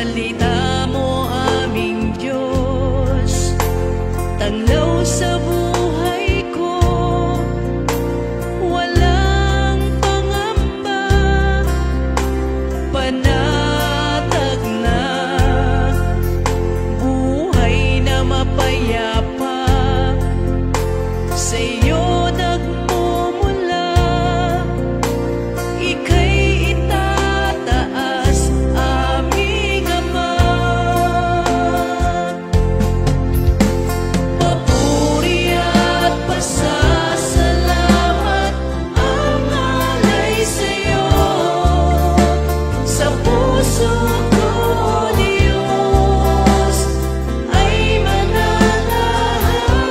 salita mo aming Diyos, tanglaw sa buhay ko, walang pangamba, panatag na buhay na mapayapa, sa iyo nagmumula, ika'y itataas aming Ama. Papuri at pasasalamat ang alay sa iyo, sa puso ko Diyos ay mananahan,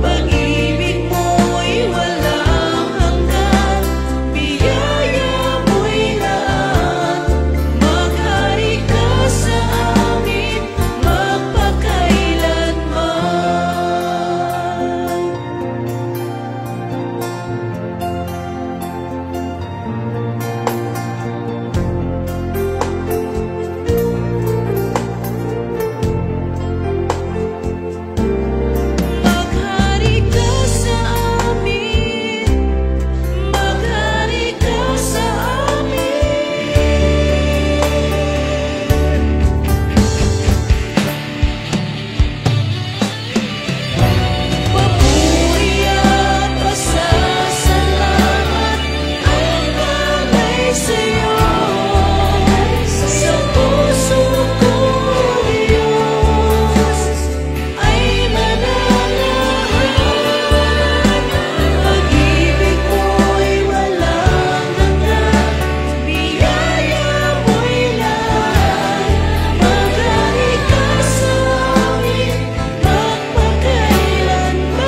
pag-ibig mo'y walang hanggan, biyaya mo'y laan, maghari ka sa amin maghari ka sa amin, maghari ka sa amin. Papuri at pasasalamat ang alay sa iyo, sa puso ko Diyos ay mananahan, pag-ibig mo'y walang hanggan, biyaya mo'y laan, maghari ka sa amin magpakailanman.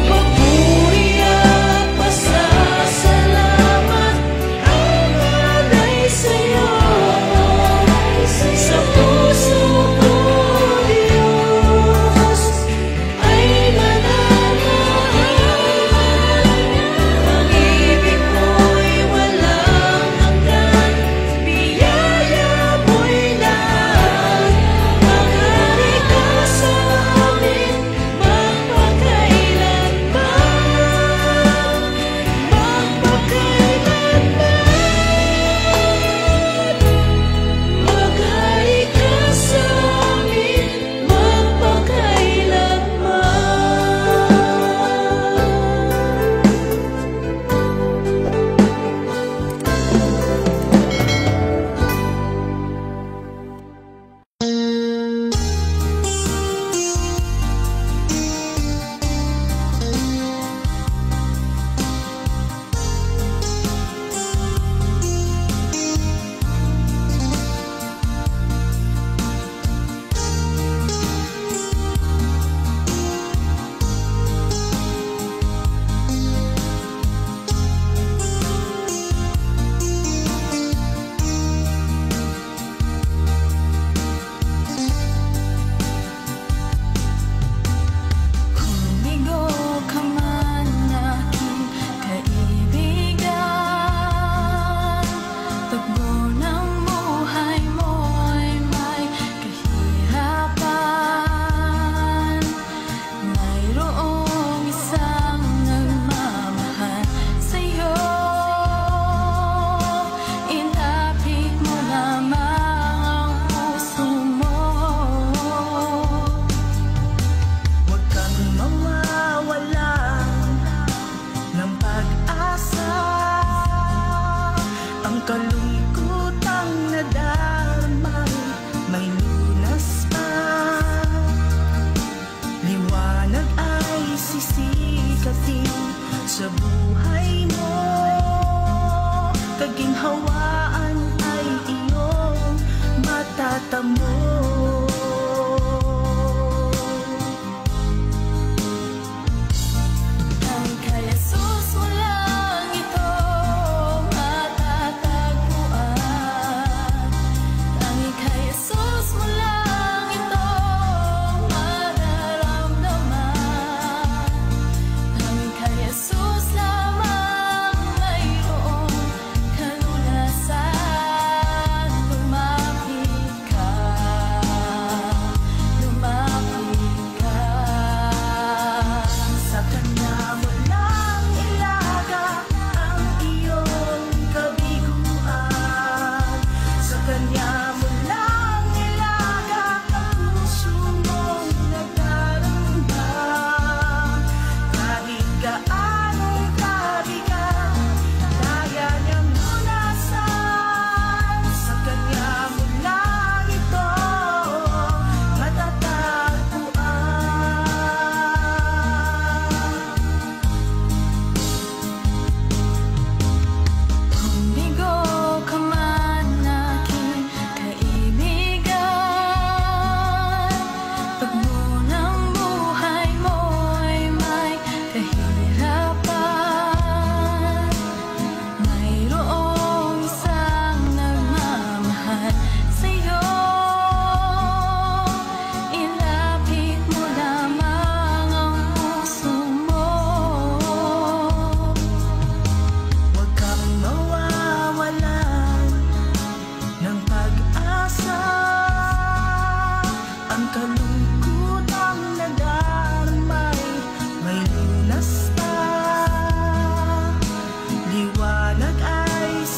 Papuri at pasasalamat ang alay sa iyo, sa puso ko Diyos ay mananahan, pag-ibig mo'y walang hanggan, biyaya mo'y laan, maghari ka sa amin magpakailanman, maghari ka sa amin Humigo ka man aking kaibigan, tagbo ng buhay mo'y may kahirapan, mayroong isang nagmamahal sa'yo, ilapit mo lamang ang puso mo. Huwag kang mawawalan ng pag-asa, ang kalungkutang nadamay may lunas pa, liwanag ay sisikatin sa buhay mo, kaginhawaan ay iyong matatamo. Ang kay Jesus mo lang ito matatagpuan.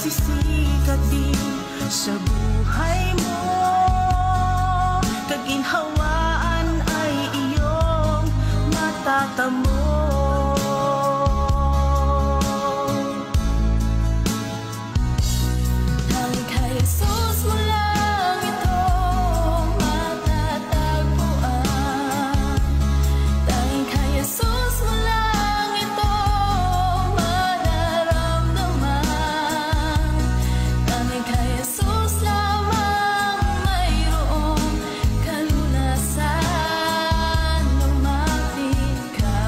sisikat din sa buhay mo. Kaginhawaan ay iyong matatamo. Tanging kay Jesus mo lang ito matatagpuan. Tanging kay Jesus mo lang ito mararamdaman. Tanging kay Jesus lamang mayroong kalunasan. Lumapit ka.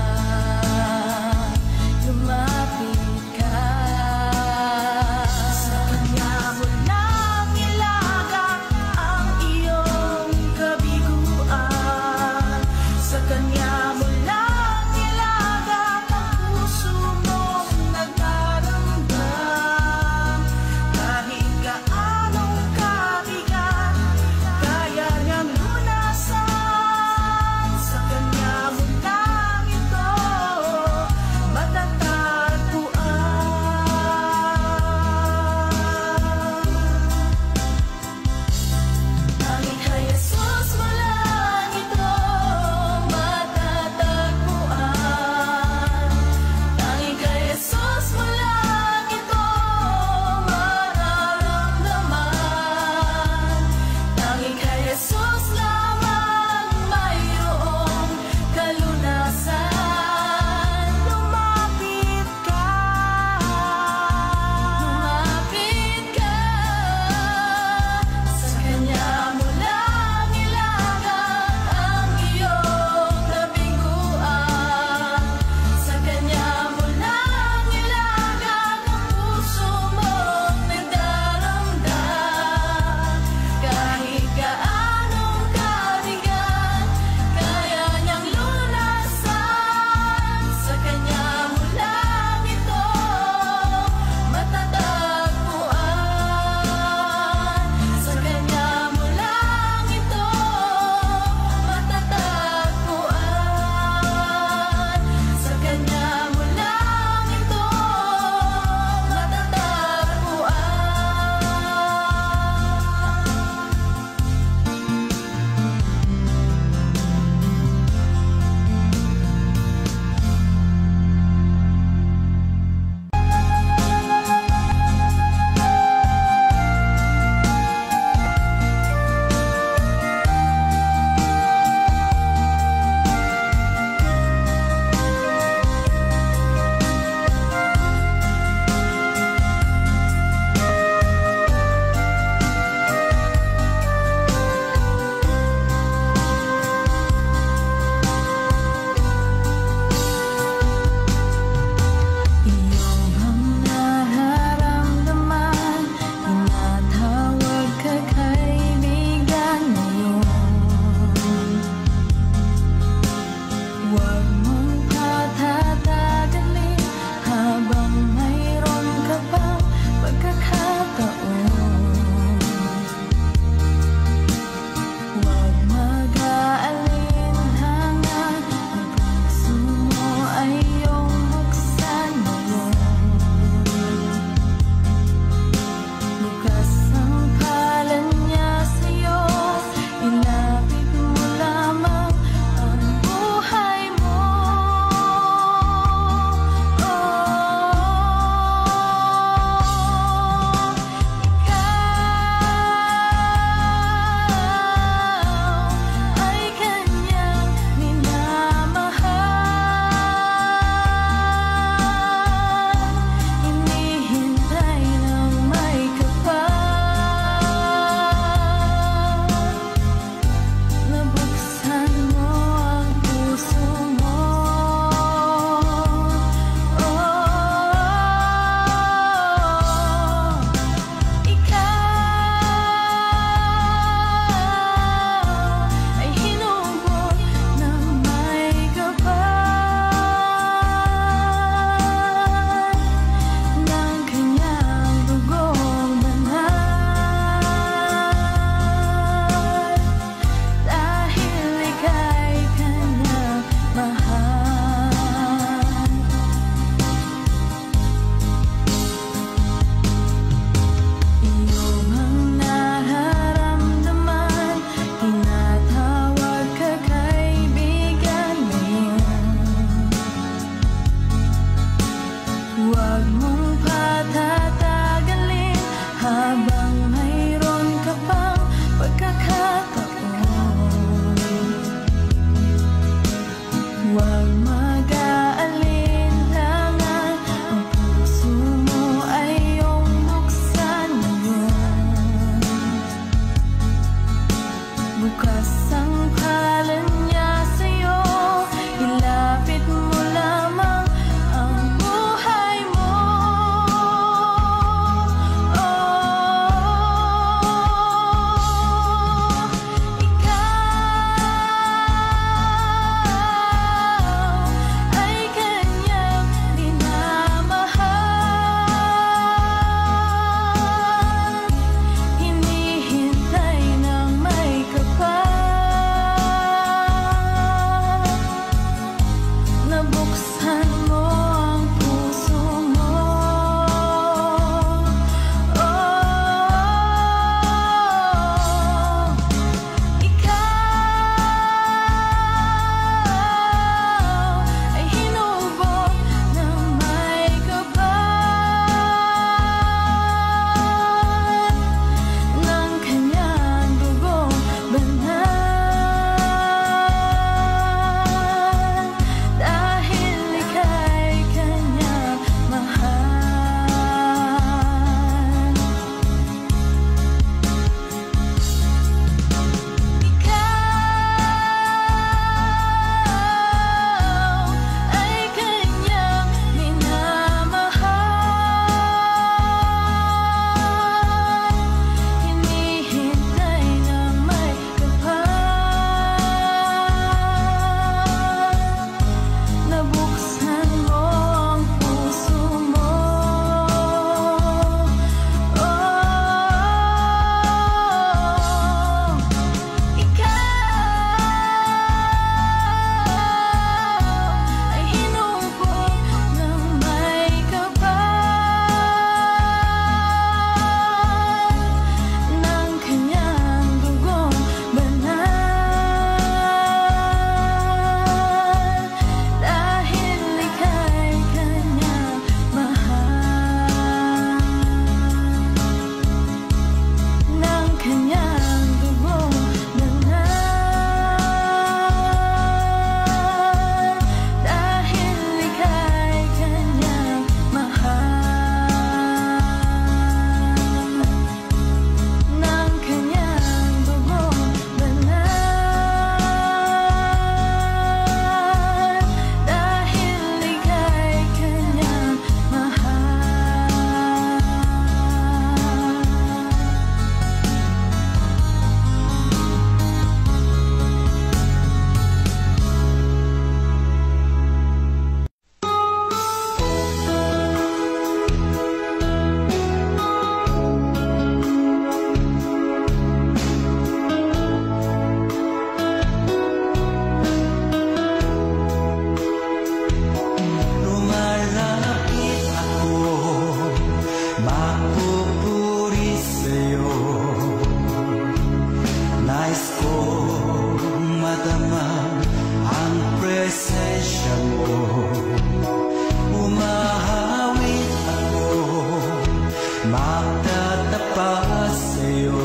magtatapat sa'yo.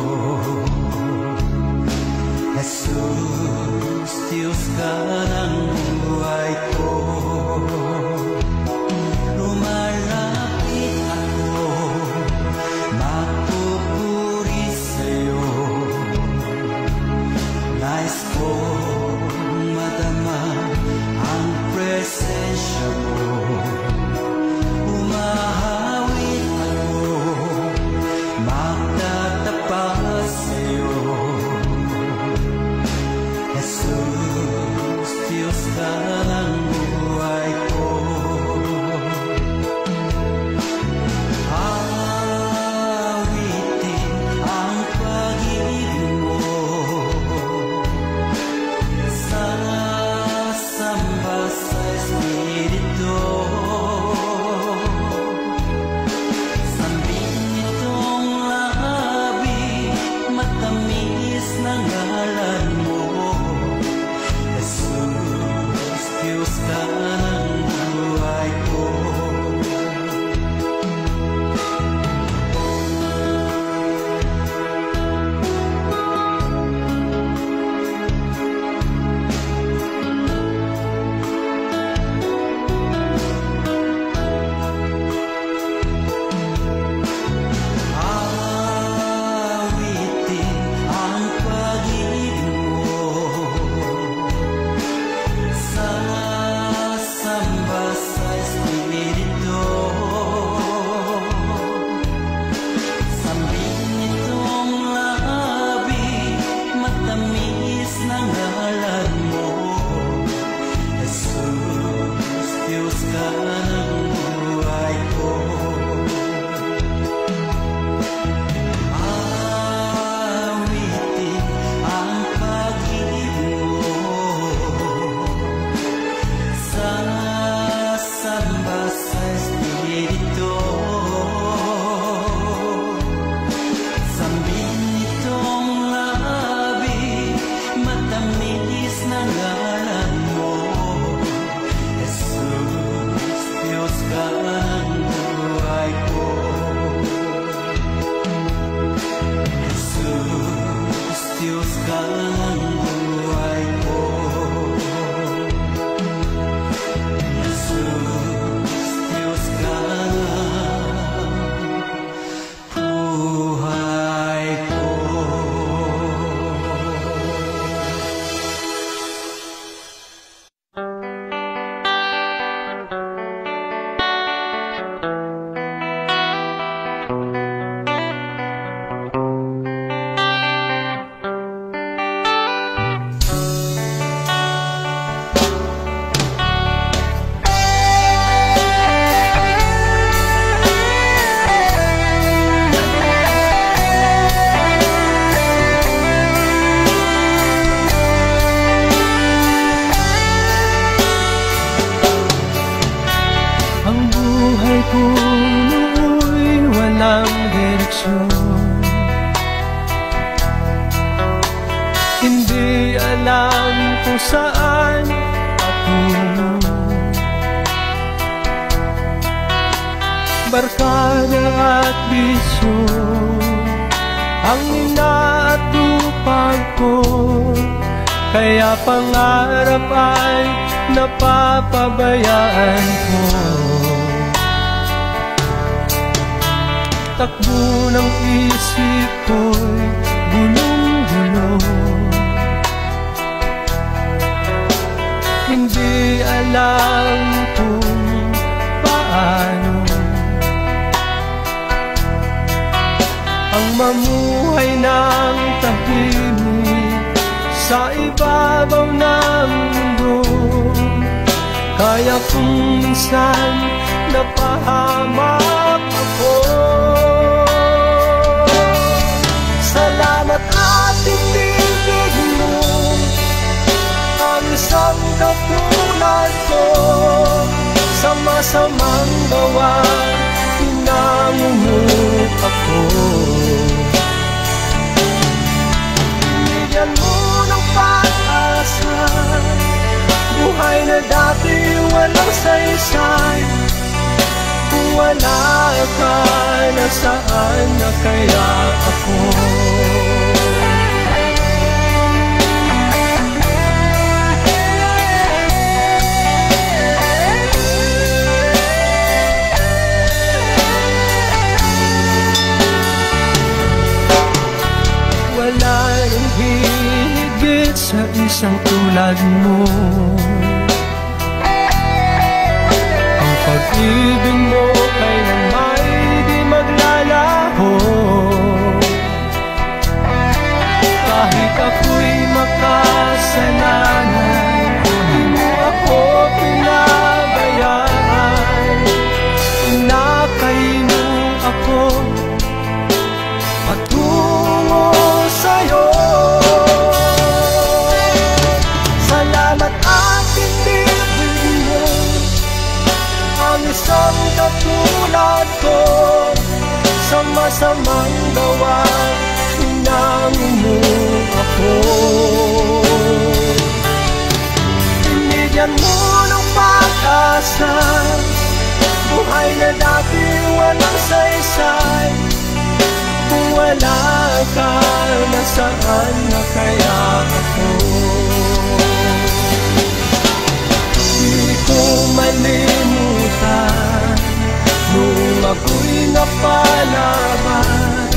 Jesus, Diyos ka ng buhay ko. Lumalapit ako, magpupuri sa'yo. Nais kong madama ang presensya mo. Umahawit ako, magtatapat sa'yo. Jesus, Diyos ka ng buhay ko. Awitin ang pag-ibig mo, sasamba sa Espiritu. Sambit nitong labi, matamis na ngalan mo. Jesus, Diyos ka ng buhay ko. Awitin ang pag-ibig mo, sasamba sa Espiritu. Sambit nitong labi, matamis na ngalan mo. Jesus, Diyos ka ng buhay ko. Awitin ang pag-ibig mo, sasamba sa Espiritu. Sambit nitong labi, matamis na ngalan mo. Jesus, Diyos ka ng buhay ko. Jesus, Diyos ka ng buhay ko. Jesus, Diyos ka ng buhay ko. Ang buhay ko nooy walang direksyon. Hindi alam kung saan patungo. Barkada at bisyo ang inaatupag ko, kaya pangarap ay napapabayaan ko. Takbo ng isip ko'y gulong-gulo, hindi alam kung paano ang mamuhay ng tahimik sa ibabaw ng mundo. Kaya kung minsan napahamak ako, salamat at ibigin mo ang isang katulad ko. Sa masamang gawa, pinangungot ako. Binigyan mo ng pag-asa, buhay na dati walang saysay. Kung wala ka, nasaan na kaya ako? Wala nang higit sa isang tulad mo. Ang pag-ibig mo kailanman di maglalaho. Kahit ako'y makasalanan, di mo ako pinabayaan. Inakay mo ako patungo sa'yo. Salamat at tinibig mo ang isang katulad ko. Sa masamang gawa, hinangin mo ako. Binigyan mo ng pag-asa, buhay na dati walang saysay. Kung wala ka, nasaan na kaya ako? Di ko malimutan nung ako'y napalaban,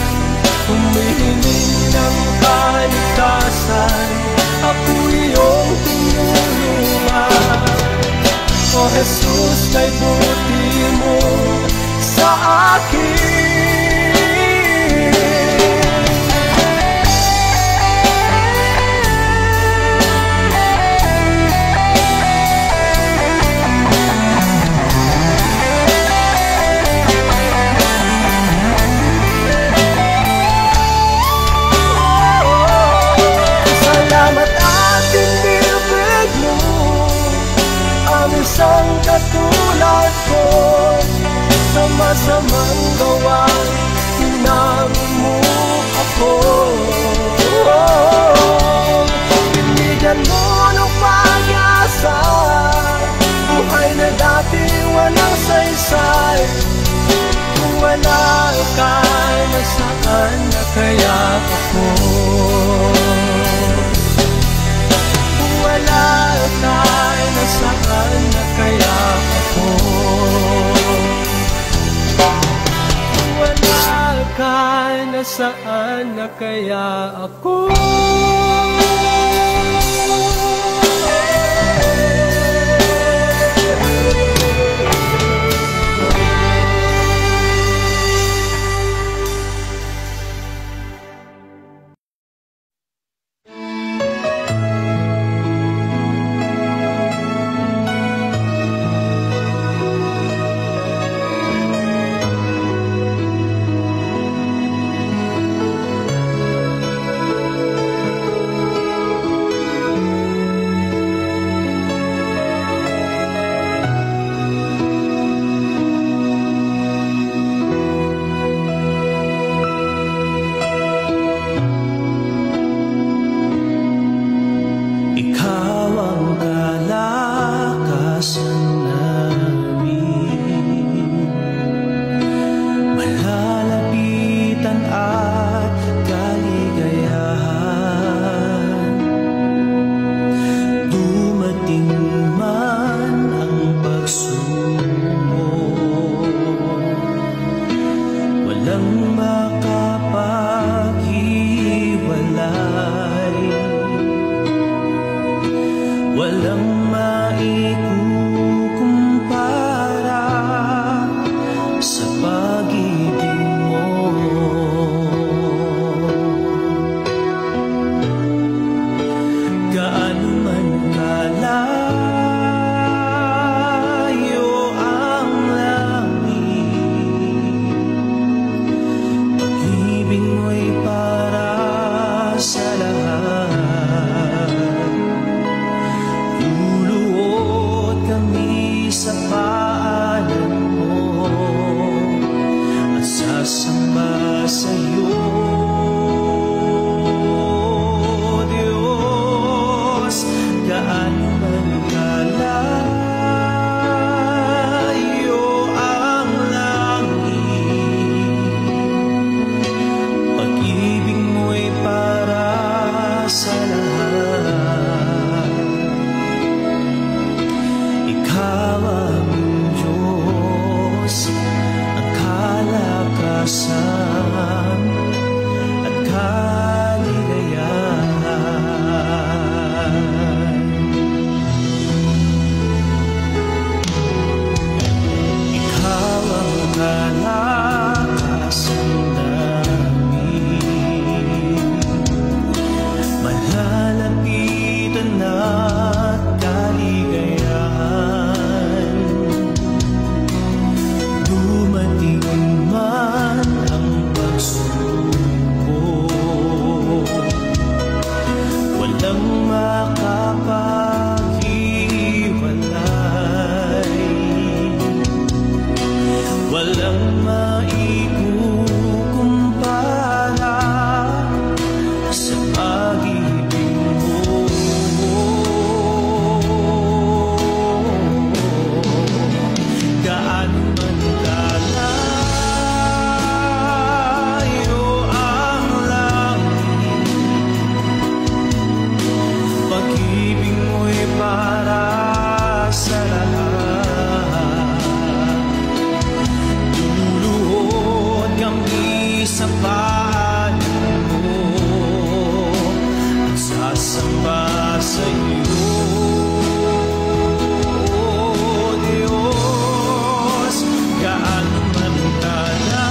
humihiling ng kaligtasan, ako iyong tinulungan. O Jesus, kay buti mo sa akin. Isang katulad ko, sa masamang gawa, hinangin mo ako. Binigyan mo ng pag-asa, buhay na dati walang saysay. Kung wala ka, nasaan na kaya ako? Kung wala ka, nasaan na kaya ako? Wala ka, nasaan na kaya ako? gaano man kalayo ang lahat. sa paanan mo at sasamba sa iyo, Diyos. Gaano man kalayo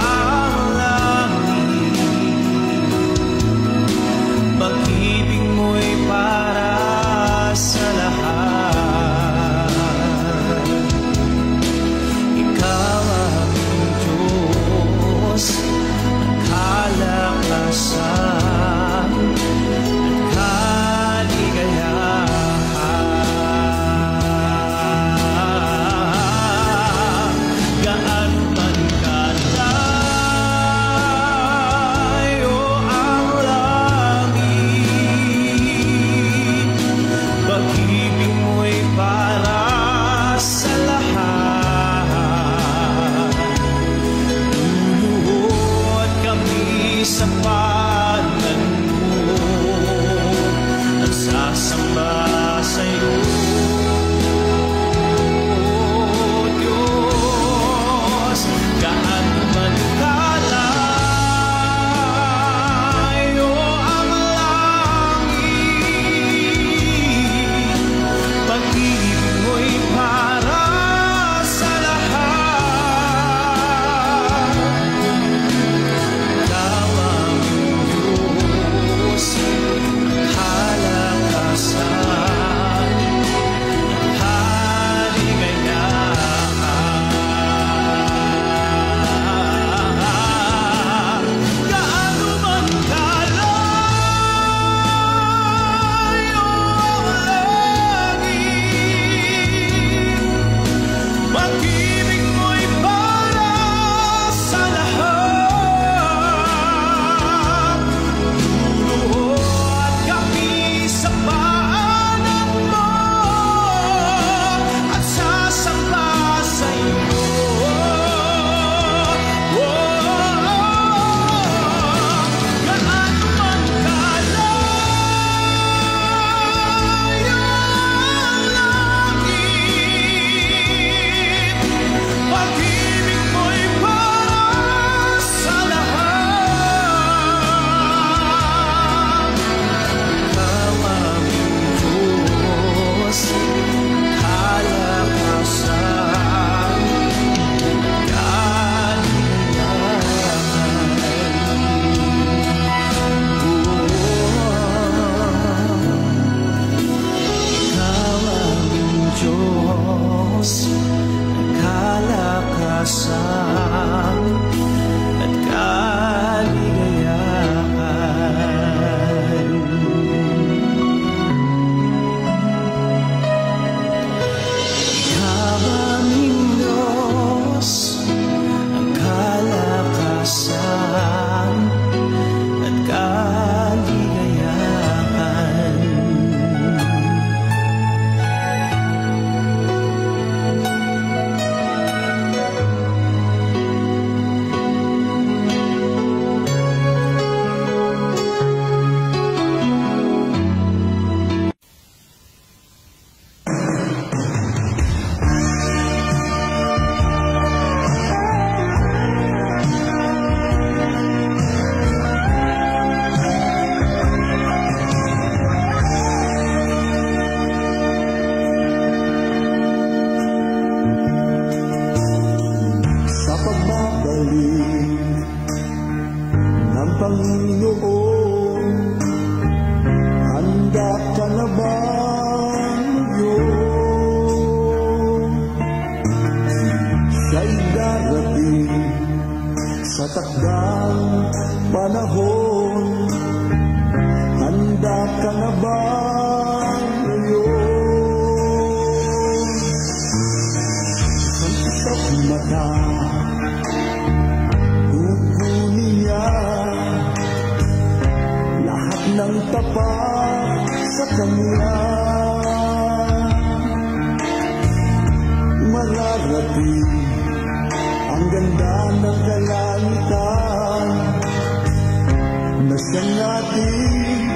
ang langit, pag-ibig mo'y para sa lahat. Ikaw ang Diyos, ang kalakasan at kaligayahan. Gaan man kalayo ang langit, pag-ibig mo'y para sa lahat. Luluhod kami sa paanan mo at sasamba sa iyo, Diyos. Gaano man kalayo ang langit, pag-ibig mo'y para sa lahat. Ikaw ang Diyos, ang kalakasan at kaligayahan. Gaano man kalayo ang langit, pag-ibig mo'y para sa lahat. Luluhod kami sa paanan mo at sasamba sa iyo. Gaano man kalayo ang langit, pag-ibig mo'y para sa lahat. Ikaw ang Diyos, kalakasan, ikaw ang Diyos, kalakasan at kaligayahan. Ikaw aming Diyos, ang kalakasan at kaligayahan. Sa pagbabalik ng Panginoon, handa ka na ba ngayon? Siya'y darating sa takdang panahon, handa ka na ba ngayon? Ang isang mata, kukunin niya lahat ng tapat sa Kanya. Mararating ang ganda ng kalangitan na siyang ating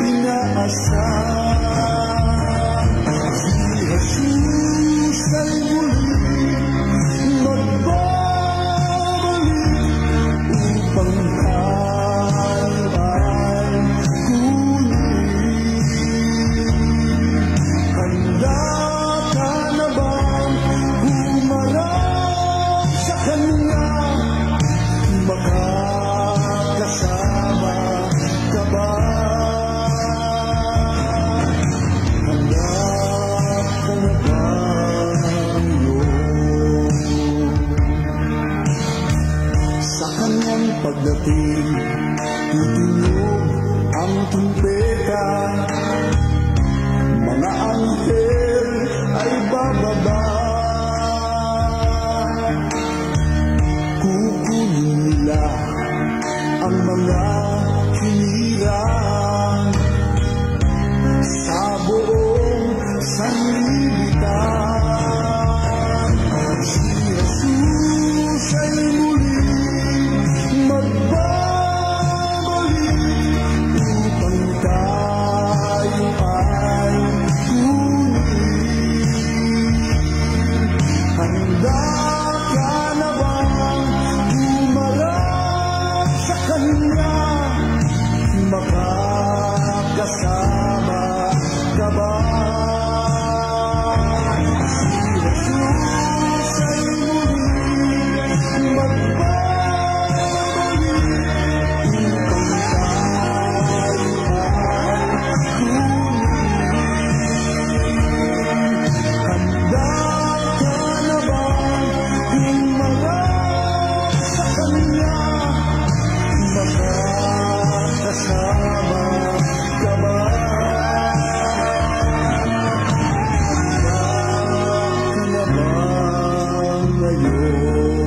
inaasahan. Si Jesus ay muling magbabalik. pagdating, titinog ang trumpeta, mga anghel ay bababa. Kukunin nila ang mga hinirang sa buong sanlibutan. Si Jesus ay muling magbabalik upang tayo ay kunin. Handa ka na bang humarap sa Kanya? Makakasama ka ba? Si Jesus ay muling magbabalik upang tayo ay kunin. Handa ka na bang humarap sa Kanya? Makakasama ka ba? Handa ka na ba ngayon?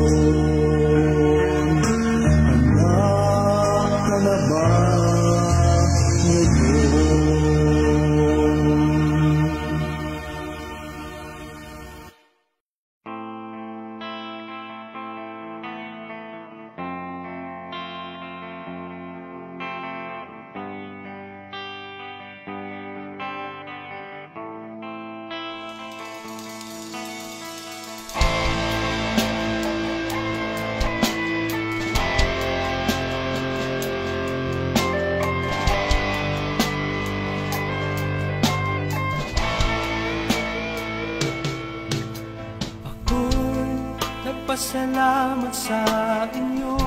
Handa ka na ba ngayon? Ako'y nagpasalamat sa inyo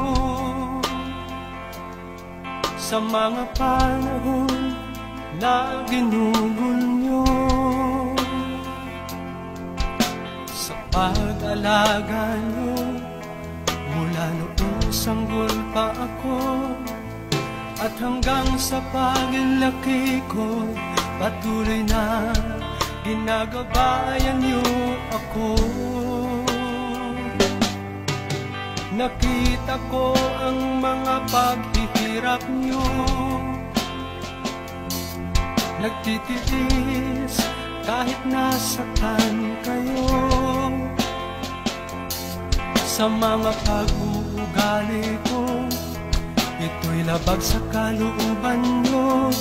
sa mga panahon na ginugol nyo, sa pag-alaga nyo mula noong sanggol pa ako, at hanggang sa paglaki ko, patuloy na ginagabayan niyo ako. Nakita ko ang mga paghihirap niyo, nagtitiis kahit nasaktan kayo. Sa mga pag-uugali ko, ito'y labag sa kalooban niyo,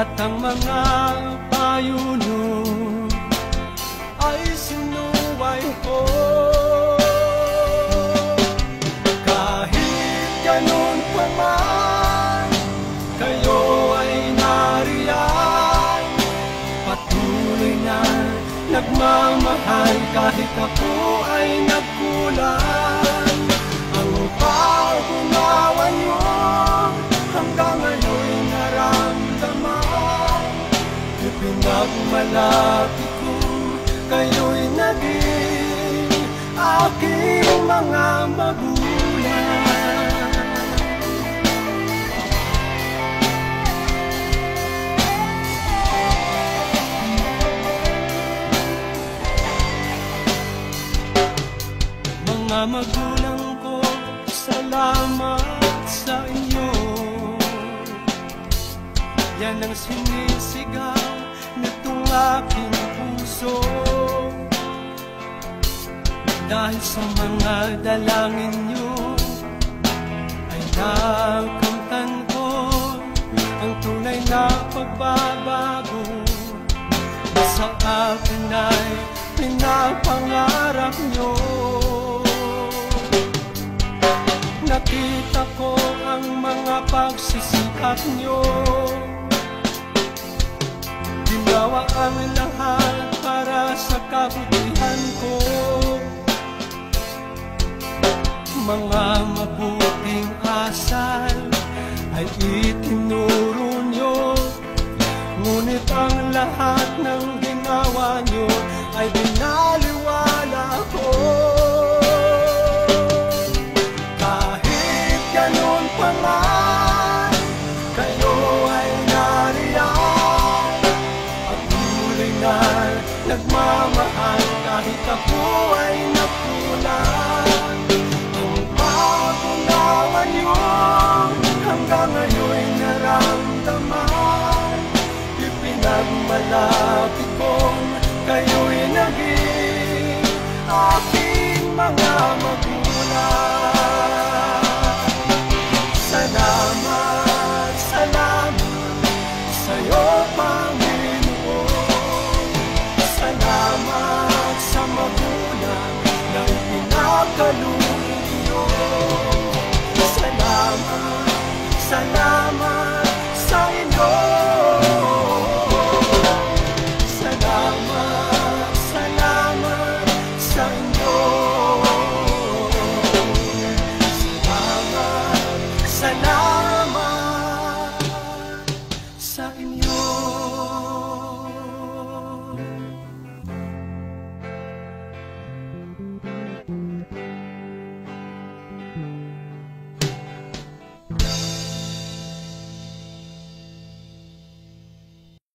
at ang mga payo niyo ay sinuway ko. Kahit ganun pa man, kayo ay nariyan, patuloy na nagmamahal kahit ako ay nagkulang. Ang pag-unawa niyo hanggang ngayon'y naramdaman, ipinagmalaki ko kayo'y naging aking mga magulang. Mga magulang ko, salamat sa inyo. Yan ang sinisigaw nitong aking puso. Dahil sa mga dalangin nyo ay nakamtan ko ang tunay na pagbabago na sa akin ay pinapangarap nyo. Nakita ko ang mga pagsisikap nyo, ginawa ang lahat para sa kabutihan ko. Mga mabuting asal ay itinuro nyo, ngunit ang lahat ng ginawa nyo ay binaliwala ko. Kahit ganun palapit kong kayo'y naging aking mga